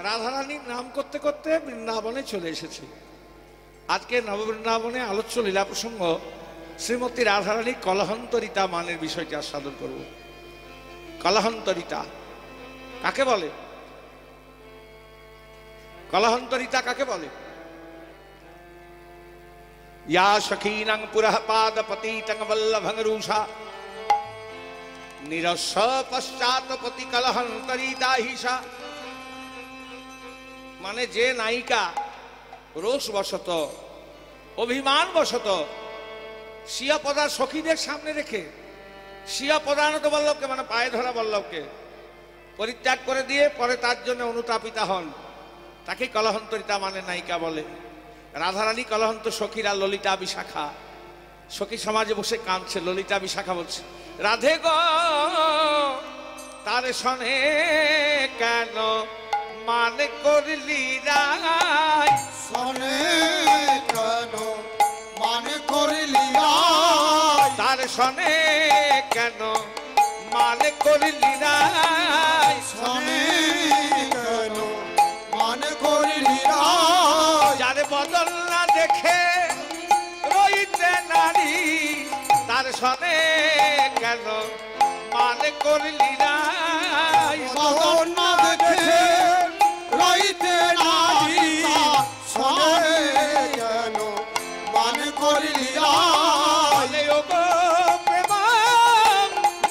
রাধারানীর নাম করতে করতে বৃন্দাবনে চলে এসেছে। আজকে নববৃন্দাবনে আলোচ্য লীলা প্রসঙ্গ শ্রীমতী রাধারানীর কলহন্তরিতা মানের বিষয়টি আস্বাদন করব। কলহন্তরিতা কাকে বলে? কলহন্তরিতা কাকে বলে? या सखीनं पुरः पादपतितं वल्लभं रूषा निरस्स पश्चात्पति कलहंतरिता हिषा। माने जे नायिका रोष बशत अभिमान बशत शिया पदार सखीदेर सामने रेखे शिया पदानत बल्लभके माने पाये धरा बल्लभके परित्याग करे दिए परे तार जन्य अनुतापिता हन ताके कलहंतरिता माने नायिका बोले। राधारानी कलहंत सखीरा ललिता विशाखा सखी समाजे बसे कांदছে ललिता विशाखा बोलছে राधे गो तार सने केन मान करली राय सने केन मान करली राय तार सने केन मान करली राय सने केन मान करली राय जारे बदल ना देखे रईते नारी तार सने केन मान करली राय बदल ना देखे रईते नारी सने केन मान करली राय ओ गो प्रेम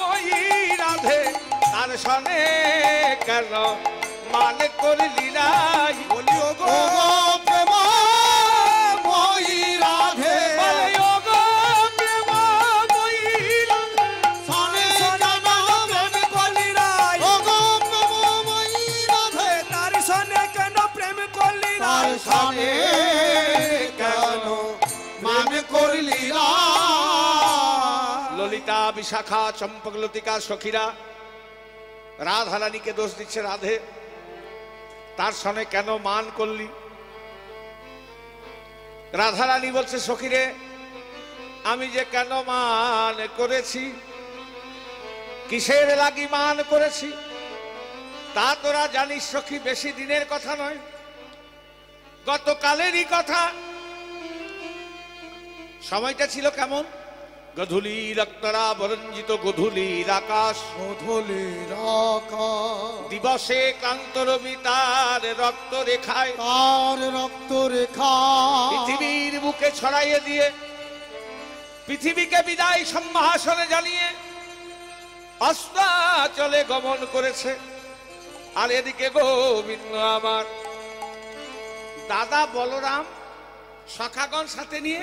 मोई राधे तार सने केन मान करली राय बोली ओ गो प्रेम मोई राधे ओ गो प्रेम मोई सने केन प्रेम करली राय ओ गो प्रेम मोई राधे तार सने केन प्रेम करली तार सने केन मान करली राय ललिता विशाखा चंपक लतिका सखीरा राधारानी के दोष दिচ্ছে राधे तार सने केन मान करली। राधारानी बोलছে सखीरे आमी जे केन मान करेছি किसेर লাগি मान करेছি তা তোরা জানিস সখী বেশি দিনের কথা নয় গতকালেরই কথা। সময়টা ছিল কেমন? গধূলি রক্তরা বরঞ্জিত গধূলির আকাশ গধূলির আকাশ দিবসে ক্লান্ত রবি তার রক্ত রেখায় তার রক্ত রেখা পৃথিবীর বুকে ছড়াইয়ে দিয়ে পৃথিবীকে বিদায় সম্ভাষণে জানিয়ে অস্তাচলে গমন করেছে। আর এদিকে গোবিন্দ আমার দাদা বলরাম সখাগণ সাথে নিয়ে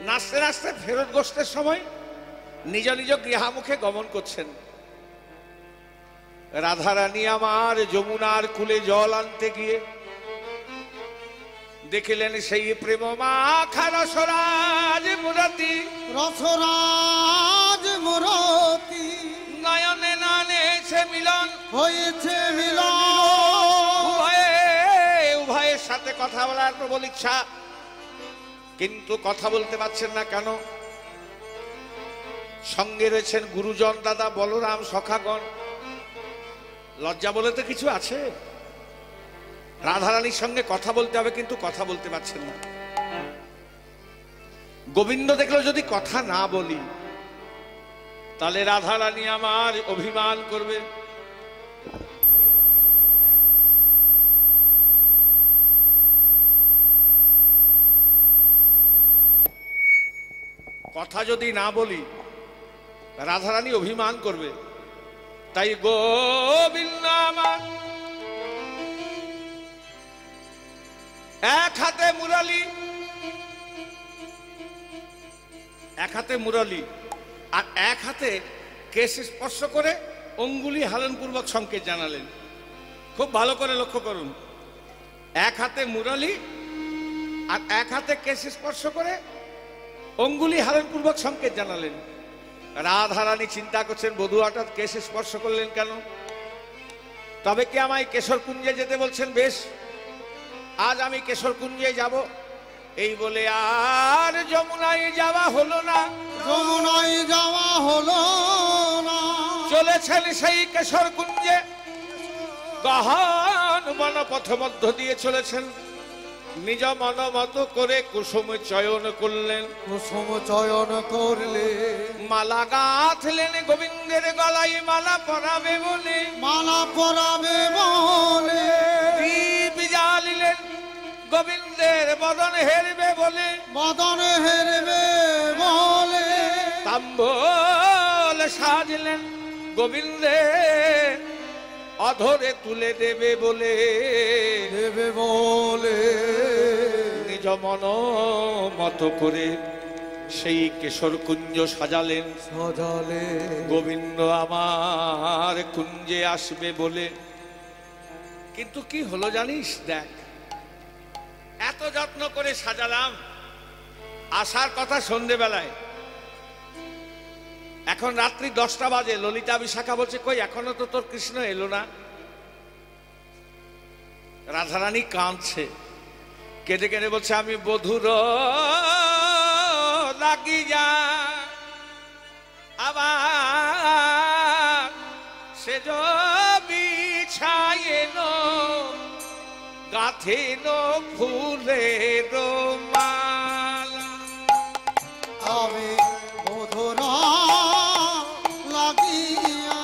নাচতে নাচতে ফেরত গোষ্ঠের সময় নিজ নিজ গৃহামুখে গমন করছেন। রাধারানী আমার যমুনার কূলে জল আনতে গিয়ে দেখিলেন সেই প্রেম মাখা রসরাজ মুরতি রসরাজ মুরতি নয়নে নয়নে সে মিলন হয়েছে মিলন উভয়ের সাথে কথা বলার প্রবল ইচ্ছা কিন্তু কথা বলতে পারছেন না কেন? সঙ্গে রয়েছেন গুরুজন দাদা বলরাম সখাগণ। লজ্জা বলে তো কিছু আছে? রাধারানীর সঙ্গে কথা বলতে হবে কিন্তু কথা বলতে পারছেন না। গোবিন্দ দেখলো যদি কথা না বলি তাহলে রাধারানী আমার অভিমান করবে। কথা যদি না বলি রাধারানী অভিমান করবে। তাই গোবিন্দ আমার এক হাতে মুরালি আর এক হাতে কেশ স্পর্শ করে অঙ্গুলি হালনপূর্বক সংকেত জানালেন। খুব ভালো করে লক্ষ্য করুন, এক হাতে মুরালি আর এক হাতে কেশ স্পর্শ করে অঙ্গুলি হালনপূর্বক সংকেত জানালেন। রাধারানী চিন্তা করছেন বধূ হঠাৎ কেশ স্পর্শ করলেন কেন? তবে কি আমায় কেশর কুঞ্জে যেতে বলছেন? বেশ, আজ আমি কেশর কুঞ্জে যাব। এই বলে আর যমুনায় যাওয়া হলো না, যমুনায় যাওয়া হলো না। চলেছেন সেই কেশর কুঞ্জে গহন বন পথ মধ্য দিয়ে চলেছেন, নিজ মন মতো করে কুসুম চয়ন করলেন, কুসুম চয়ন করলে মালা গাঁথলেন গোবিন্দের গলায় মালা পরাবে বলে, মালা পরাবে বলে দীপ জ্বালিলেন গোবিন্দের বদন হেরবে বলে, মদন হেরবে বলে তাম্বল সাজলেন গোবিন্দের অধরে তুলে দেবে বলে, দেবে বলে নিজ মন মতো করে সেই কেশর কুঞ্জ সাজালেন, সজালে গোবিন্দ আমার কুঞ্জে আসবে বলে। কিন্তু কি হলো জানিস? দেখ, এত যত্ন করে সাজালাম, আসার কথা সন্ধেবেলায়, এখন রাত্রি 10টা বাজে। ললিতা বিশাখা বলছে, কই এখনো তো তোর কৃষ্ণ এলো না। রাধারানী কাঁদছে, কেঁদে কেঁদে বলছে, আমি বধুর লাগি যা আবার সে বিছায়েন গাথেন ফুলের মালা। আমি মধুরা লাগিয়া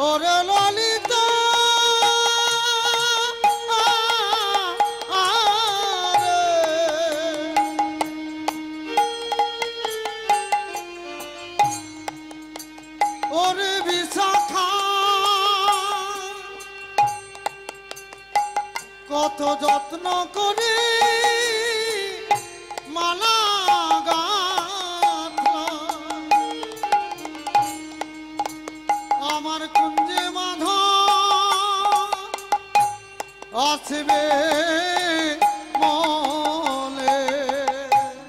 ওরে ললিতা ওরে বিশাখা কত যত্ন করে মালা গাঁথলাম, আমার কুঞ্জে মাধ আসবে মলে।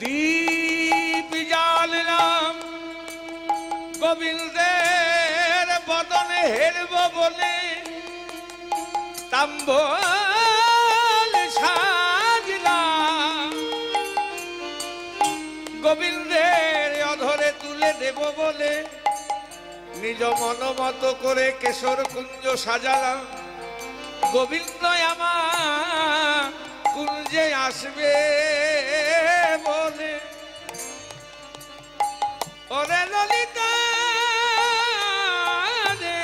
দীপ জ্বাললাম গোবিন্দের বদনে হেরব বলে, তাম্বল সাজলাম গোবিন্দের অধরে তুলে দেব বলে, নিজ মন মতো করে কেশর কুঞ্জ সাজালাম, গোবিন্দ আমার কুঞ্জে আসবে বলে। ওরে ললিতা রে,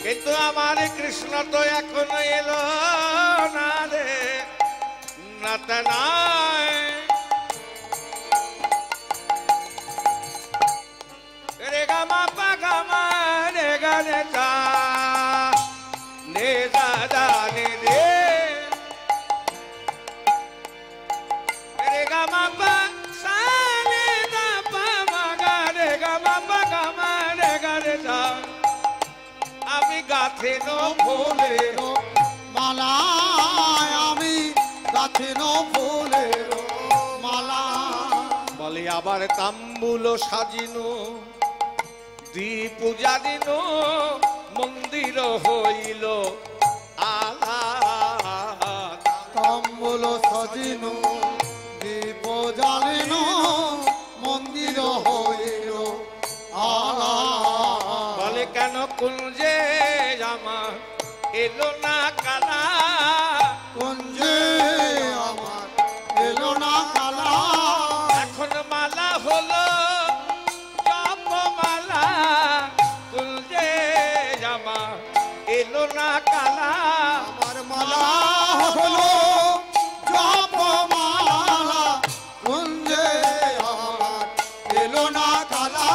কিন্তু আমার কৃষ্ণ তো এখনো এলো না রে, নাতা নাই রে গামা পা গামা রে গা রে দা নে দা দা নে রে রে গামা পা সা নে দা পা মা গা রে গামা পা গামা রে গা রে দা। আমি গাথেন ফুলের মালা আমি গাথেন ফুলের মালা, বলে আবার তাম্বুল সাজিনো দীপ জ্বালিনো মন্দির হইল আলাদ। তাম্বুল সাজিনো দীপ জ্বালিনো মন্দির হইল আলাদ। বলে কেন কুঞ্জে আমার এলো না কালা, কুঞ্জে আমার এলো না কালা, এখন মালা হলো জপমালা, কুঞ্জে আমার এলো না কালা। আমার মালা হলো জপমালা, কুঞ্জে আমার এলো না কালা।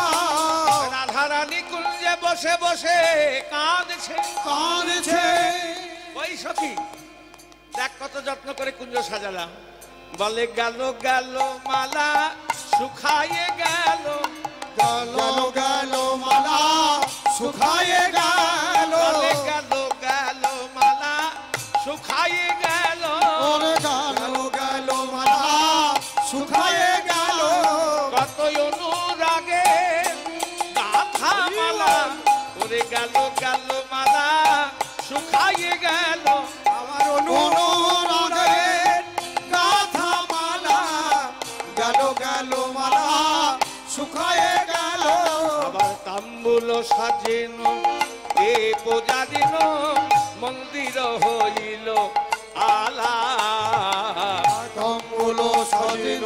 রাধারানী কুঞ্জে বসে বসে কাঁদছে কাঁদছে ওই সখী, দেখ কত যত্ন করে কুঞ্জ সাজালাম। বলে গেল গেল মালা শুকায়ে গেল, গেল গেল মালা শুকায়ে গেল, বলে গেল গেল মালা শুকায়ে গেল, ওরে গেল গেল মালা শুকায়ে গেল। কত অনুরাগে গাথা মালা, ওরে গেল গেল মালা শুকায়ে গেল, আমার অনুরাগে গাথা মালা গেল গেল মালা শুকায়ে গেল। আবার তাম্বুল সাজিনো এ পূজাদিন মন্দির হইল আলা তম্বুল সাজিল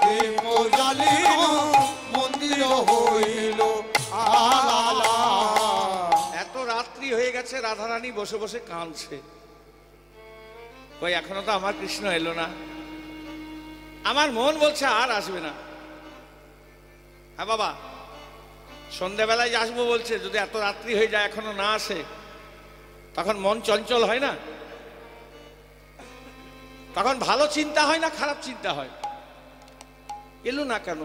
দীপ জ্বালিল মন্দির হইল আলা। এত রাত্রি হয়ে গেছে, রাধারানী বসে বসে কাঁদছে, কই এখনো তো আমার কৃষ্ণ এলো না। আমার মন বলছে আর আসবে না। হ্যাঁ বাবা, সন্ধ্যাবেলায় আসবো বলছে, যদি এত রাত্রি হয়ে যায় এখনো না আসে, তখন মন চঞ্চল হয় না, তখন ভালো চিন্তা হয় না খারাপ চিন্তা হয়। এলো না কেন?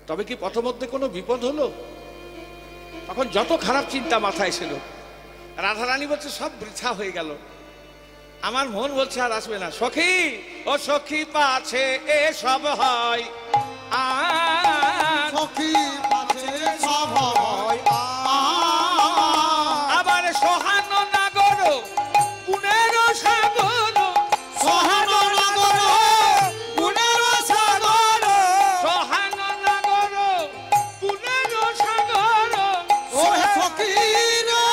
তবে কি পথমধ্যে কোনো বিপদ হলো? তখন যত খারাপ চিন্তা মাথায় ছিল, রাধারানী বলছে সব বৃথা হয়ে গেল। আমার মন বলছে আর আসবে না। সখী ও সখী পাছে এ সব হয় সখী পাছে সব হয় আবার সোহান নাগর পুনের সাগর, সোহান নগর গুণের সাগর, সোহান নাগর পুনের সাগর। ও সখী রে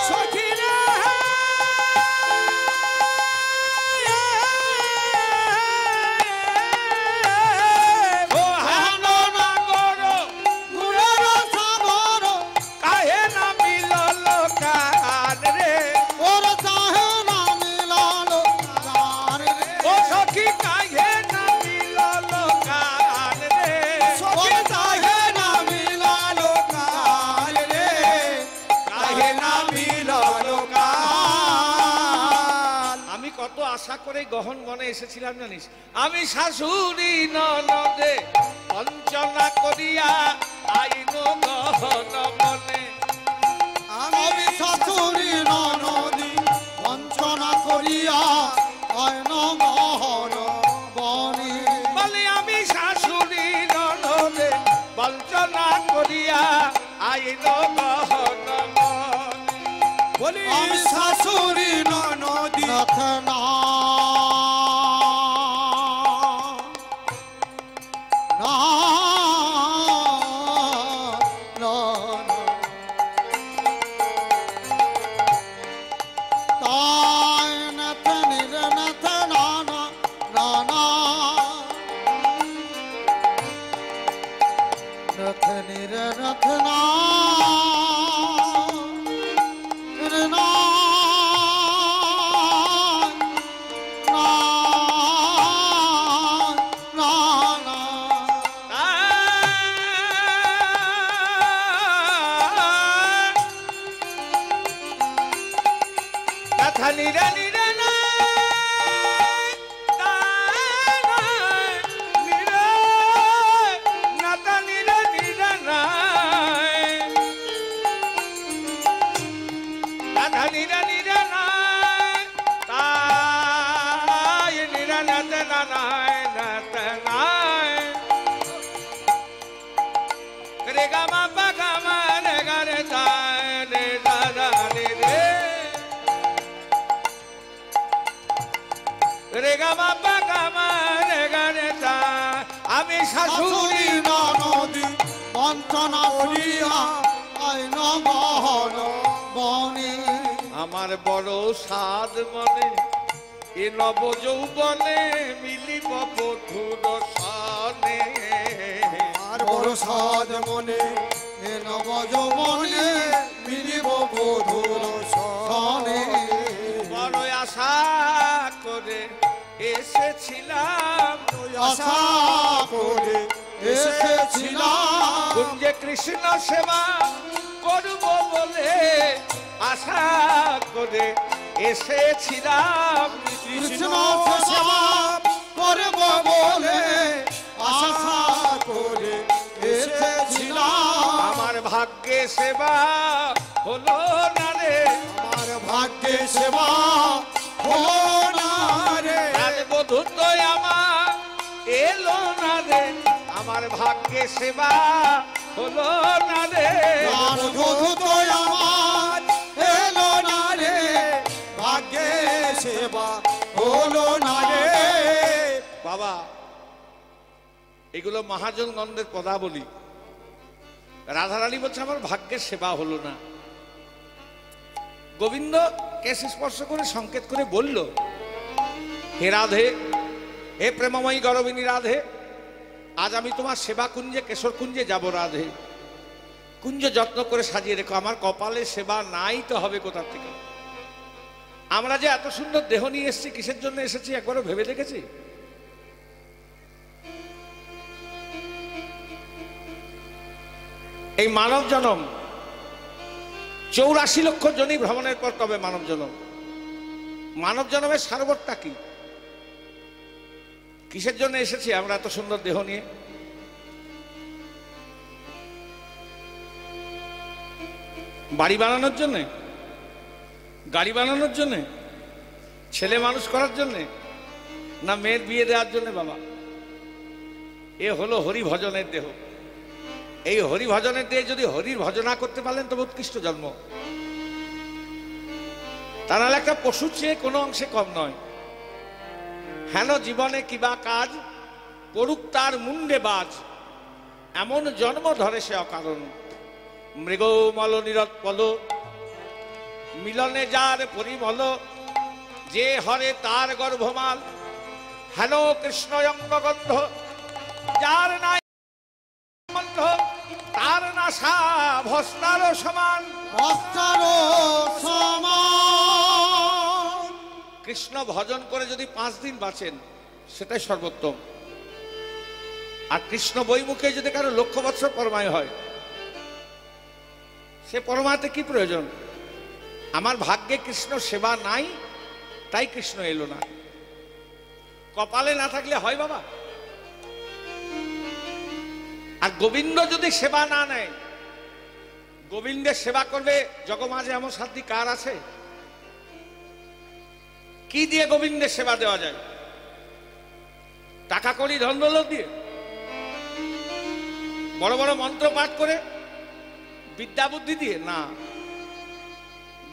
সখী রে সোহান নাগর গুণের সাগর, কাহে না মিলল কান রে, ওর চাহে না মিলালো কার রে, ও সখী কাহে না মিলল কান রে। ওর চাহে না মিলালো কার রে, কাহে না মিলালো কার। আমি কত আশা করে গহন মনে এসেছিলাম জানিস। আমি শাশুড়ি ননদে বঞ্চনা করিয়া আইন গহন মনে, আমি শাশুড়ি ননদী বঞ্চনা করিয়া অয়ন মহন বনে, বলে আমি শাশুড়ি ননদে বঞ্চনা করিয়া আইন গহন মনে। বলি আমি শাশুড়ি ননদী না তাই নাথ নির নাথ নানা নানা নাথ নির নাথ না না না না কথা নিরা নিরা না নিরা নাতা নিরা নিরা না কথা নিরা নিরা না তাই নিরা নাতা না নাই নাতা নাই রে গা মা পা গা মা রে গা রে তাই রে দা দা রে রে রে গা মা পা গা মা রে গা রে তা। আমি শাশুড়ি শাশুড়ি ননদী বঞ্চনা করিয়া আইন গহন বনে, আমার বড় সাদ মনে এ নব যৌবনে মিলিব বধুর সনে। আর বড় সাদ মনে এ নব যৌবনে মিলিব বধুর সনে, বড় আশা করে এসেছিলাম আশা করে এসেছিলাম, কুঞ্জে কৃষ্ণ সেবা করব বলে আশা করে এসেছিলাম। কৃষ্ণ সেবা করব বলে আশা করে এসেছিলাম, আমার ভাগ্যে সেবা হলো না রে, আমার ভাগ্যে সেবা হলো না রে, রাজবধূ তো আমার এলো না রে, আমার ভাগ্যে সেবা হলো না রে। আর বধূ তো আমার এলো না রে, ভাগ্যে সেবা হলো না রে। বাবা, এগুলো মহাজনগণদের পদাবলী। রাধারানী বলছে আমার ভাগ্যের সেবা হলো না। গোবিন্দ কেশ স্পর্শ করে সংকেত করে বলল, হে রাধে, হে প্রেমময়ী গরবিনী রাধে, আজ আমি তোমার সেবা কুঞ্জে কেশর কুঞ্জে যাব রাধে। কুঞ্জ যত্ন করে সাজিয়ে রেখো, আমার কপালে সেবা নাই তো হবে কোথা থেকে? আমরা যে এত সুন্দর দেহ নিয়ে এসেছি, কিসের জন্য এসেছি একবারও ভেবে দেখেছি? এই মানব জনম 84 লক্ষ জনি ভ্রমণের পর তবে মানব জনম। মানব জনমের সারবতটা কি? কিসের জন্য এসেছি আমরা এত সুন্দর দেহ নিয়ে? বাড়ি বানানোর জন্যে, গাড়ি বানানোর জন্যে, ছেলে মানুষ করার জন্যে, না মেয়ের বিয়ে দেওয়ার জন্যে? বাবা, এ হলো হরি ভজনের দেহ। এই হরি ভজনের দেহে যদি হরির ভজনা করতে পারলেন তবে উৎকৃষ্ট জন্ম। তা নাহলে একটা পশুর চেয়ে কোনো অংশে কম নয়। হেন জীবনে কিবা কাজ করুক তার মুন্ডে বাজ, এমন জন্ম ধরে সে অকারণ। মৃগমল নিরৎপল মিলনে যার পরিমল, যে হরে তার গর্ভমাল। হেন কৃষ্ণ অঙ্গগন্ধ যার নাই মন্থ, তার নাশা ভস্তার সমান। কৃষ্ণ ভজন করে যদি 5 দিন বাঁচেন সেটাই সর্বোত্তম। আর কৃষ্ণ বৈমুখে যদি কারো 1,00,000 বছর পরমায় হয়, সে পরমাতে কি প্রয়োজন? আমার ভাগ্যে কৃষ্ণ সেবা নাই, তাই কৃষ্ণ এলো না। কপালে না থাকলে হয় বাবা? আর গোবিন্দ যদি সেবা না নেয়, গোবিন্দের সেবা করবে জগমাঝে এমন সাধ্য কার আছে? কি দিয়ে গোবিন্দের সেবা দেওয়া যায়? টাকা কড়ি ধন দৌলত দিয়ে? বড় বড় মন্ত্র পাঠ করে? বিদ্যা বুদ্ধি দিয়ে? না।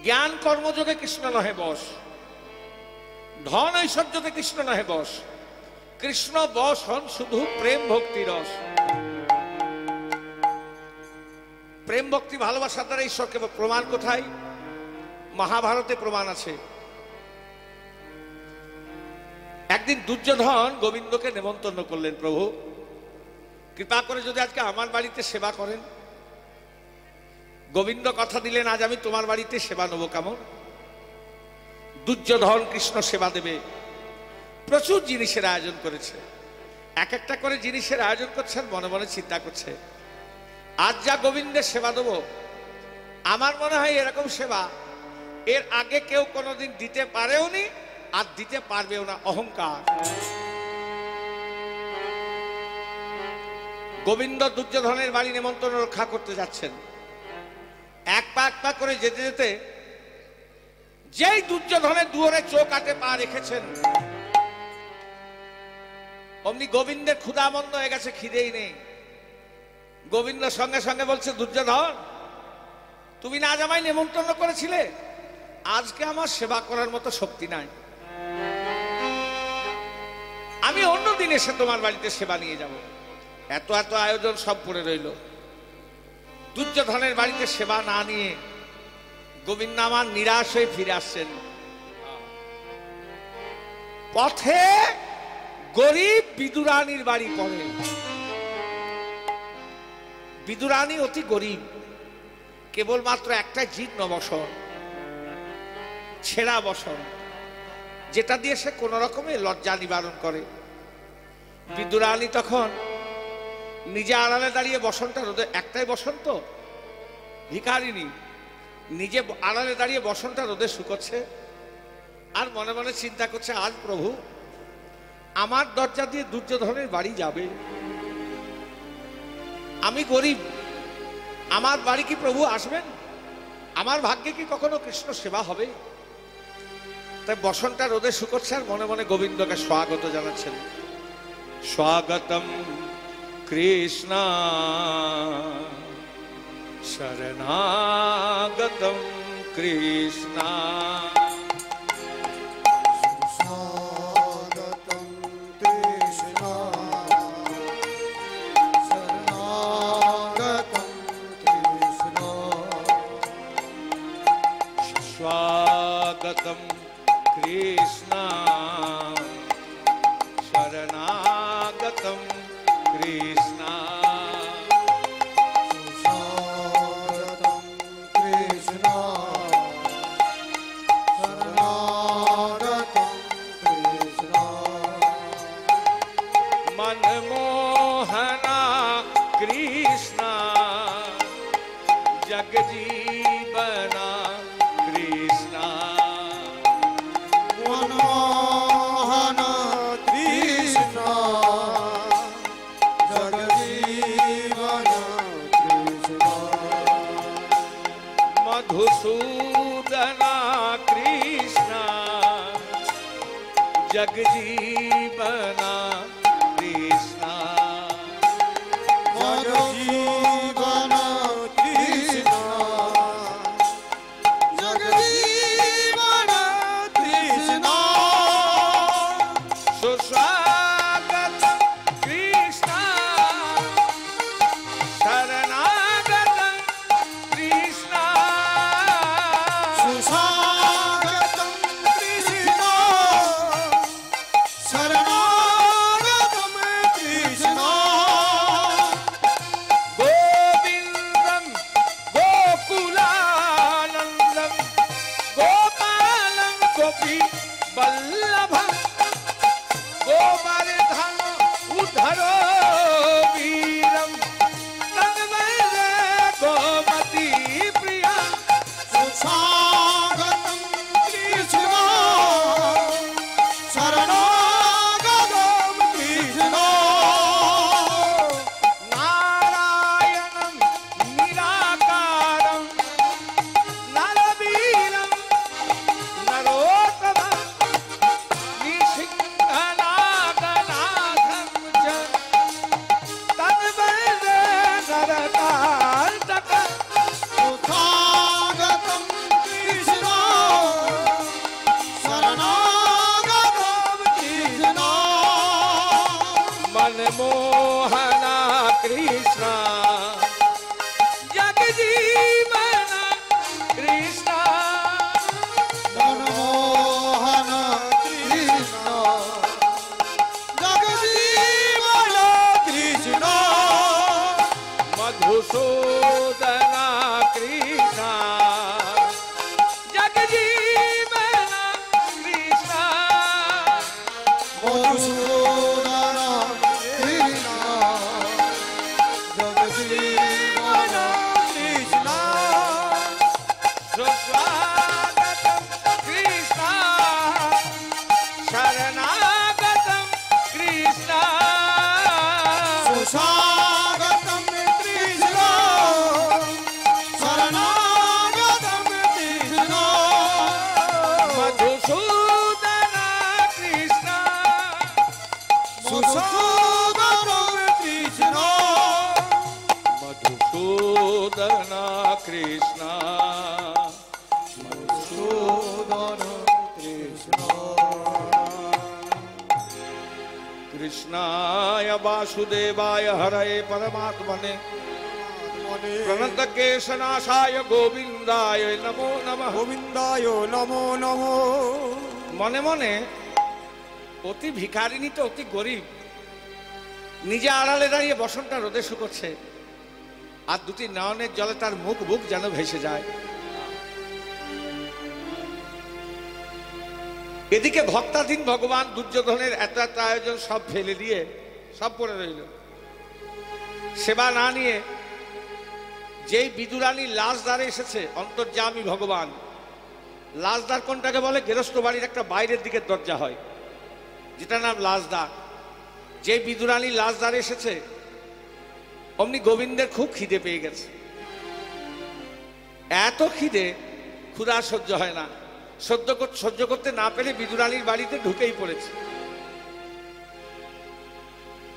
জ্ঞান কর্মযোগে কৃষ্ণ নহে বশ, ধন ঐশ্বর্যতে কৃষ্ণ নহে বশ। কৃষ্ণ বশ হন শুধু প্রেম ভক্তি রস। প্রেম ভক্তি ভালোবাসার দ্বারা ঈশ্বরকে প্রমাণ কোথায়? মহাভারতে প্রমাণ আছে। একদিন দুর্যোধন গোবিন্দকে নেমন্তন্ন করলেন, প্রভু কৃপা করে যদি আজকে আমার বাড়িতে সেবা করেন। গোবিন্দ কথা দিলেন, আজ আমি তোমার বাড়িতে সেবা নেব। কেমন? দুর্যোধন কৃষ্ণ সেবা দেবে, প্রচুর জিনিসের আয়োজন করেছে। এক একটা করে জিনিসের আয়োজন করছে, আর মনে মনে চিন্তা করছে, আজ যা গোবিন্দের সেবা দেব, আমার মনে হয় এরকম সেবা এর আগে কেউ কোনোদিন দিতে পারেও নি, আর দিতে পারবেও না। অহংকার। গোবিন্দ দুর্যোধনের বাড়ি নেমন্তন্ন রক্ষা করতে যাচ্ছেন। এক পা করে যেতে যেতে যেই দুর্যোধনের দুয়ারে চোখ আটে পা রেখেছেন, অমনি গোবিন্দের ক্ষুধামন্দ হয়ে গেছে, খিদেই নেই। গোবিন্দ সঙ্গে সঙ্গে বলছে, দুর্যোধন তুমি না আজ আমায় নেমন্তন্ন করেছিলে, আজকে আমার সেবা করার মতো শক্তি নাই, আমি অন্যদিন এসে তোমার বাড়িতে সেবা নিয়ে যাব। এত এত আয়োজন সব পড়ে রইল। দুর্যোধনের বাড়িতে সেবা না নিয়ে গোবিন্দ আমার নিরাশ হয়ে ফিরে আসছেন। পথে গরিব বিদুরানীর বাড়ি পড়ে। বিদুরানী অতি গরিব, কেবলমাত্র একটা জীর্ণ বসন, ছেঁড়া বসন, যেটা দিয়ে সে কোন রকমে লজ্জা নিবারণ করে। বিদুরানী তখন নিজে আড়ালে দাঁড়িয়ে বসনটা রোদে, একটাই বসন্ত, ভিখারিনী নিজে আড়ালে দাঁড়িয়ে বসনটা রোদে শুকোচ্ছে, আর মনে মনে চিন্তা করছে, আজ প্রভু আমার দরজা দিয়ে দুর্যোধনের বাড়ি যাবে, আমি গরিব, আমার বাড়ি কি প্রভু আসবেন? আমার ভাগ্যে কি কখনো কৃষ্ণ সেবা হবে? তাই বসনটা রোদে শুকোচ্ছে, আর মনে মনে গোবিন্দকে স্বাগত জানাচ্ছেন। স্বাগতম কৃষ্ণ শরণাগতম কৃষ্ণ, স্বাগতম কৃষ্ণ শরণাগতম কৃষ্ণ সুস্বাগতম কৃষ্ণ শরণাগতম কৃষ্ণ मनमोहना कृष्ण जगजीवना कृष्ण मनमोहन कृष्ण जगजीवन कृष्ण मधुसूदना कृष्ण जगजीवना कृष्ण जगजीवन कृष्ण जगजीवन कृष्ण सुस्वागत कृष्ण शरणागत कृष्ण सुस्वागतं कृष्ण शरणागतं कृष्ण गोविन्दं गोकुलानन्दं गोपालं गोपी वल्लभं गोवर्धन उद्धरो वीरं तन्वन्दे गोमती प्रिया सुस्वागतं कृष्ण शरणागतं कृष्ण नारायणं निराकारं नरवीरं नरोत्तमं निसिंहनाथनाथं च तन्वन्दे नरकान्तकम् सुस्वागतं कृष्ण शरणागतं कृष्ण मनमोहना कृष्ण जगजीवन कृष्ण मनमोहन कृष्ण जगजीवन कृष्ण मधुसूदना कृष्ण जगजीवन कृष्ण मधुसूदन कृष्ण जगजीवन कृष्ण सुस्वागतं कृष्ण शरणागतं कृष्ण सुस्वागतं कृष्ण शरणागतं कृष्ण मधुसूदना कृष्ण सुस्वागतं कृष्ण मधुसूदना कृष्ण मधुसूदन कृष्ण कृष्णाय वासुदेवाय हरये परमात्मने प्रणतकेशनाशाय गोविन्दाय नमो नमः गोविंदाय नमो नमो মনে মনে অতি ভিখারিনী তো অতি গরিব নিজে আড়ালে দাঁড়িয়ে বসনটা রোদে শুকোচ্ছে আর দুটি নয়নের জলে তার মুখ বুক যেন ভেসে যায়। এদিকে ভক্তাধীন ভগবান দুর্যোধনের এত এত আয়োজন সব ফেলে দিয়ে সব পড়ে রইল। সেবা না নিয়ে যেই বিদুরানীর লাশ দ্বারে এসেছে অন্তর্যামী ভগবান। লাশদ্বার কোনটাকে বলে? গেরস্থ বাড়ির একটা বাইরের দিকের দরজা হয় যেটা নাম লাশদ্বার। যে বিদুরানীর লাশদ্বারে এসেছে অমনি গোবিন্দের খুব খিদে পেয়ে গেছে। এত খিদে ক্ষুধা সহ্য হয় না, সহ্য করতে না পেরে বিদুরানীর বাড়িতে ঢুকেই পড়েছে।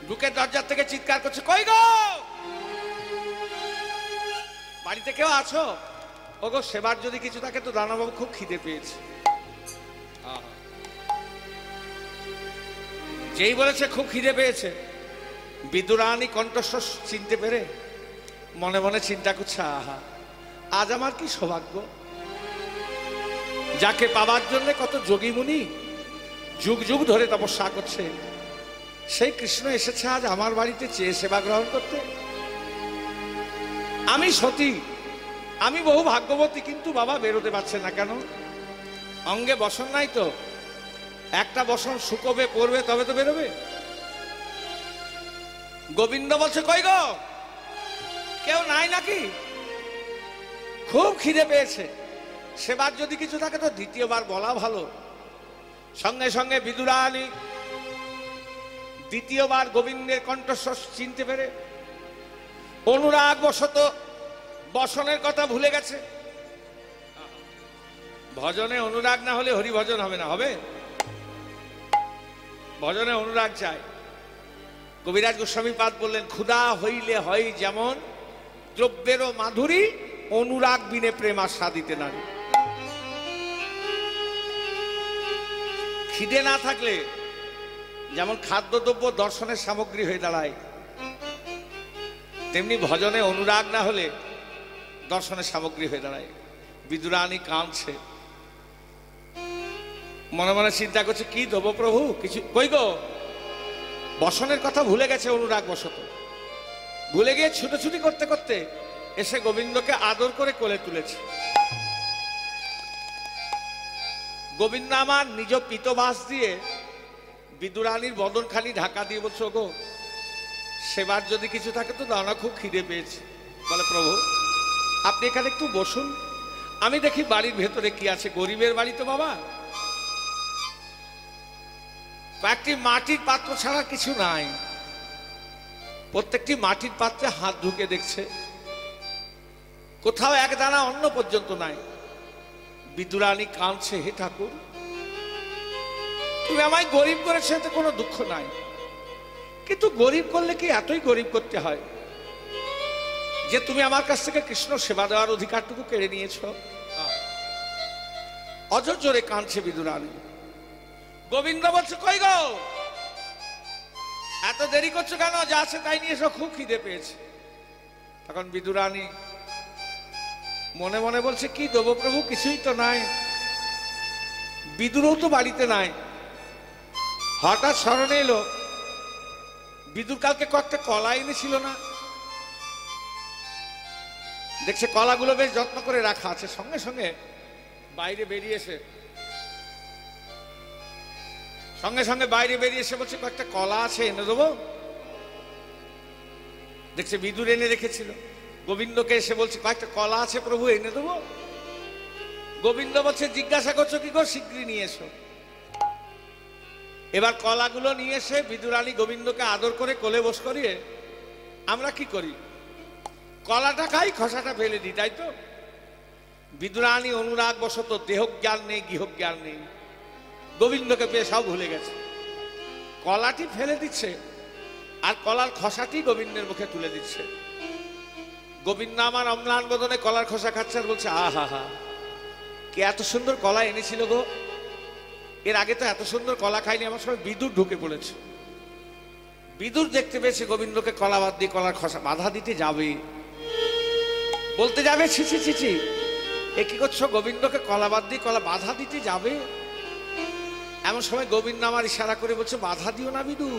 ঢুকে দরজার থেকে চিৎকার করছে, কই গো, বাড়িতে কেউ আছো? ওগো, সেবার যদি কিছু থাকে তো দানাবাবু, খুব খিদে পেয়েছে। যেই বলেছে খুব খিদে পেয়েছে, বিদুরানী কণ্ঠস্বর চিনতে পেরে মনে মনে চিন্তা করছে, আহা, আজ আমার কি সৌভাগ্য, যাকে পাবার জন্য কত যোগী মুনি যুগ যুগ ধরে তপস্যা করছে, সেই কৃষ্ণ এসেছে আজ আমার বাড়িতে চেয়ে সেবা গ্রহণ করতে। আমি সতী, আমি বহু ভাগ্যবতী, কিন্তু বাবা বেরোতে পারছে না কেন? অঙ্গে বসন নাই তো, একটা বসন শুকোবে পড়বে তবে তো বেরোবে। গোবিন্দ বলছে কই গো, কেউ নাই নাকি? খুব খিদে পেয়েছে, সেবার যদি কিছু থাকে তো দ্বিতীয়বার বলা ভালো। সঙ্গে সঙ্গে বিদুরানী দ্বিতীয়বার গোবিন্দের কণ্ঠস্বর চিনতে পেরে অনুরাগ বশত বসনের কথা ভুলে গেছে। ভজনে অনুরাগ না হলে হরি ভজন হবে না, হবে? ভজনে অনুরাগ চাই। কবিরাজ গোস্বামী পাদ বললেন, ক্ষুধা হইলে হয় যেমন, দ্রব্যেরও মাধুরী, অনুরাগ বিনে প্রেম আস্বাদিতে নারী। খিদে না থাকলে যেমন খাদ্যদ্রব্য দর্শনের সামগ্রী হয়ে দাঁড়ায়, তেমনি ভজনে অনুরাগ না হলে দর্শনের সামগ্রী হয়ে দাঁড়ায়। বিদুরানী কাঁদছে, মনে মনে চিন্তা করছে কি দেবো প্রভু, কিছু কই গো। বসনের কথা ভুলে গেছে অনুরাগ বশত, ভুলে গিয়ে ছুটোছুটি করতে করতে এসে গোবিন্দকে আদর করে কোলে তুলেছে। গোবিন্দ আমার নিজ পিতবাস দিয়ে বিদুরানীর বদনখানি ঢাকা দিয়ে বলছো, গো সেবার যদি কিছু থাকে তো দাও না, খুব খিদে পেয়েছে। বলে প্রভু আপনি এখানে একটু বসুন, আমি দেখি বাড়ির ভেতরে কি আছে। গরিবের বাড়ি তো বাবা, কয়েকটি মাটির পাত্র ছাড়া কিছু নাই। প্রত্যেকটি মাটির পাত্রে হাত ঢুকে দেখছে, কোথাও এক দানা অন্ন পর্যন্ত নাই। বিদুরানী কাঁদছে, হে ঠাকুর তুমি আমায় গরিব করেছো, এতে কোনো দুঃখ নাই, কিন্তু গরিব করলে কি এতই গরিব করতে হয় যে তুমি আমার কাছ থেকে কৃষ্ণ সেবা দেওয়ার অধিকারটুকু কেড়ে নিয়েছ? অজর জোরে কাঁদছে বিদুরানী। গোবিন্দ বলছে কই গো, এত দেরি করছো কেন, যা আছে তাই নিয়ে এসো, খুব খিদে পেয়েছে। তখন বিদুরানী মনে মনে বলছে কি দেবো প্রভু, কিছুই তো নাই। বিদুরও তো বাড়িতে নাই। হঠাৎ স্মরণে এলো বিদুর কালকে কয়েকটা কলা এনেছিল না, দেখছে কলাগুলো বেশ যত্ন করে রাখা আছে। সঙ্গে সঙ্গে বাইরে বেরিয়ে এসে বলছে কয়েকটা কলা আছে এনে দেবো। দেখছে বিদুর এনে রেখেছিল। গোবিন্দকে এসে বলছে কয়েকটা কলা আছে প্রভু এনে দেবো। গোবিন্দ বলছে জিজ্ঞাসা করছো কি গো, শীঘ্রই নিয়ে এসো। এবার কলাগুলো নিয়ে এসে বিদুরানী গোবিন্দকে আদর করে কোলে বস করিয়ে আমরা কি করি, কলাটা খাই, খসাটা ফেলে দিই, তাই তো? বিদুরানী অনুরাগ বশত দেহ জ্ঞান নেই, গৃহ জ্ঞান নেই, গোবিন্দকে পেয়ে সব ভুলে গেছে। কলাটি ফেলে দিচ্ছে আর কলার খসাটি গোবিন্দের মুখে তুলে দিচ্ছে। গোবিন্দ আমার অম্লান বদনে কলার খসা খাচ্ছে আর বলছে আহা হা, কে এত সুন্দর কলা এনেছিল গো, এর আগে তো এত সুন্দর কলা খাইনি। আমার সময় বিদুর ঢুকে পড়েছে। বিদুর দেখতে পেয়েছে গোবিন্দকে কলা বাদ দিয়ে কলার খসা বাধা দিতে যাবে, বলতে যাবে ছি ছি ছি ছি, এ কি করছো, গোবিন্দকে কলা বাদ দিয়ে কলা বাধা দিতে যাবে। এমন সময় গোবিন্দ আমার ইশারা করে বলছে বাধা দিও না বিদু,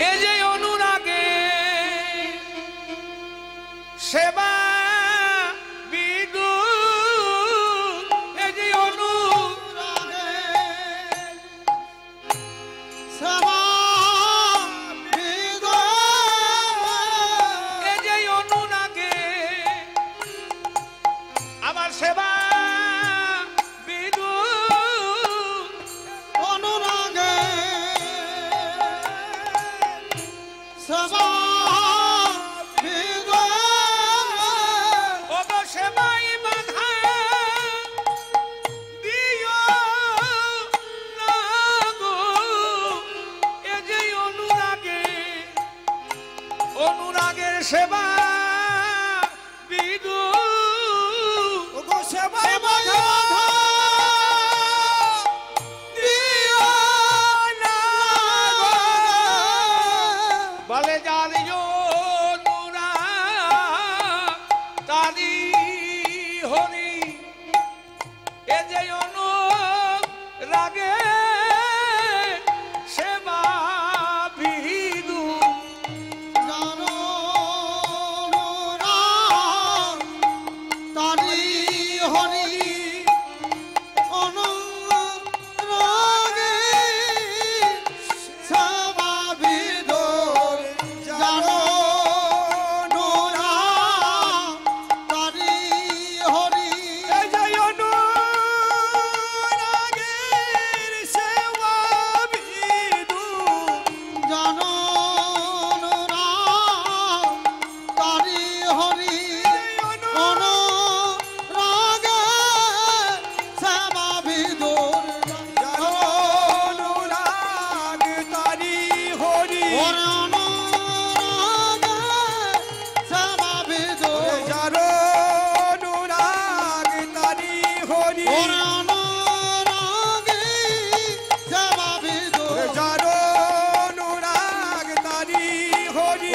এ যে অনুরাগে সেবা বিদু, এ যে অনুরাগে সেবা বিদু, এ যে অনুরাগে আমার সেবা বিদু, অনুরাগে সেবা বিদু, ওগো সেবাই বাধা দিও না গো, এ যে অনুরাগে, অনুরাগের সেবা বিদু, ওগো সেবাই বাধা দিও না গো। বলে যার অনুরাগ তারি হরি, এ যে অনুরাগে সেবা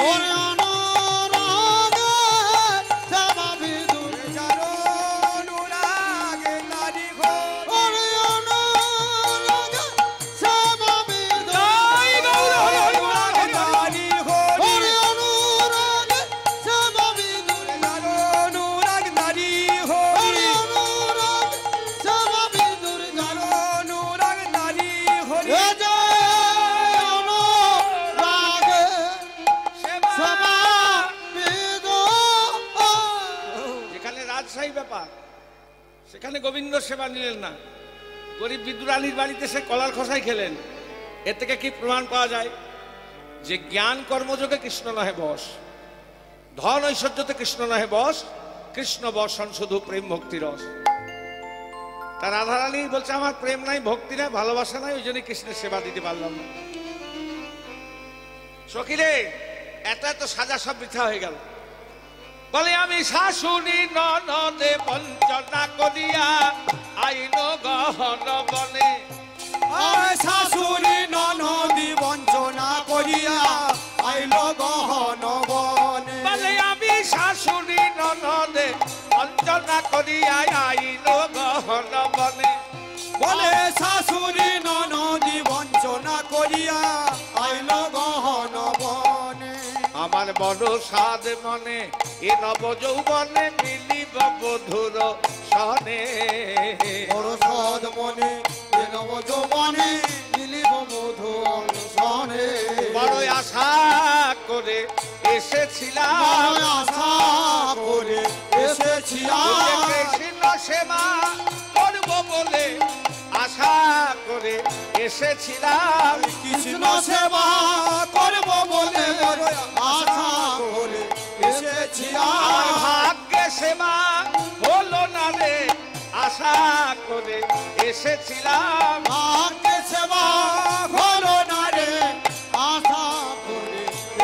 ওরে অনুরাগে সেবা বিদুর যারো অনুরাগে নারী হরি ওরে অনুরাগে সেবা বিদুর জয় গৌর হরি হরি অনুরাগে নারী হরি ওরে অনুরাগে সেবা বিদুর যারো অনুরাগ নারী ওরে হরি অনুরাগে সেবা বিদুর যারো অনুরাগ নারী হরি এ যে অনুরাগে সেবা সেবা বিদুর যেখানে রাজশাহী ব্যাপার সেখানে গোবিন্দ সেবা নিলেন না, গরিব বিদুরানির বাড়িতে সে কলার খোসাই খেলেন। এর থেকে কি প্রমাণ পাওয়া যায়? যে জ্ঞান কর্মযোগে কৃষ্ণ নহে বশ, ধন ঐশ্বর্যতে কৃষ্ণ নহে বশ, কৃষ্ণ বর্ষণ শুধু প্রেম ভক্তি রস। তার রাধারানী বলছে আমার প্রেম নাই, ভক্তি নাই, ভালোবাসা নাই, ওই জন্য কৃষ্ণের সেবা দিতে পারলাম না। সখিরে এত এত সাজা সব বৃথা হয়ে গেল। বলে আমি শাশুড়ি ননদে বঞ্চনা করিয়া আইন গহন বনে। আর শাশুড়ি ননদি বঞ্চনা করিয়া আইলো গহন বনে বলে আমি শাশুড়ি ননদে বঞ্চনা করিয়া আইন গহন বনে। বলে শাশুড়ি ননদি বঞ্চনা করিয়া আইলো গহন বনে আমার বড় সাদ মনে এ নব যৌবনে মিলিব বধুর সনে। বড় সদ মনে এ নব যৌবনে মিলিব মধু অনুসনে বড় আশা করে এসেছিলাম, বড় আশা করে এসেছিলাম কৃষ্ণ সেবা করব বলে আশা করে এসেছিলাম। কৃষ্ণ সেবা করব বলে আশা করে এসেছি আমার ভাগ্যে সেবা হলো না রে, আশা করে এসেছিলাম। ভাগ্যে সেবা হলো না রে আশা করে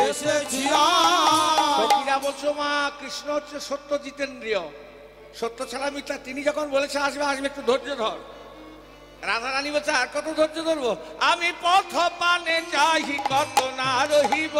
এসেছিলাম ফকিরা বলছো মা কৃষ্ণ হচ্ছে সত্য জিতেন্দ্রীয়, সত্য ছাড়া মিথ্যা। তিনি যখন বলেছে আসবে আসবে, একটু ধৈর্য ধর। রাধারানী বলছে আর কত ধৈর্য ধরবো, আমি পথ পানে যাই কত না রহিব।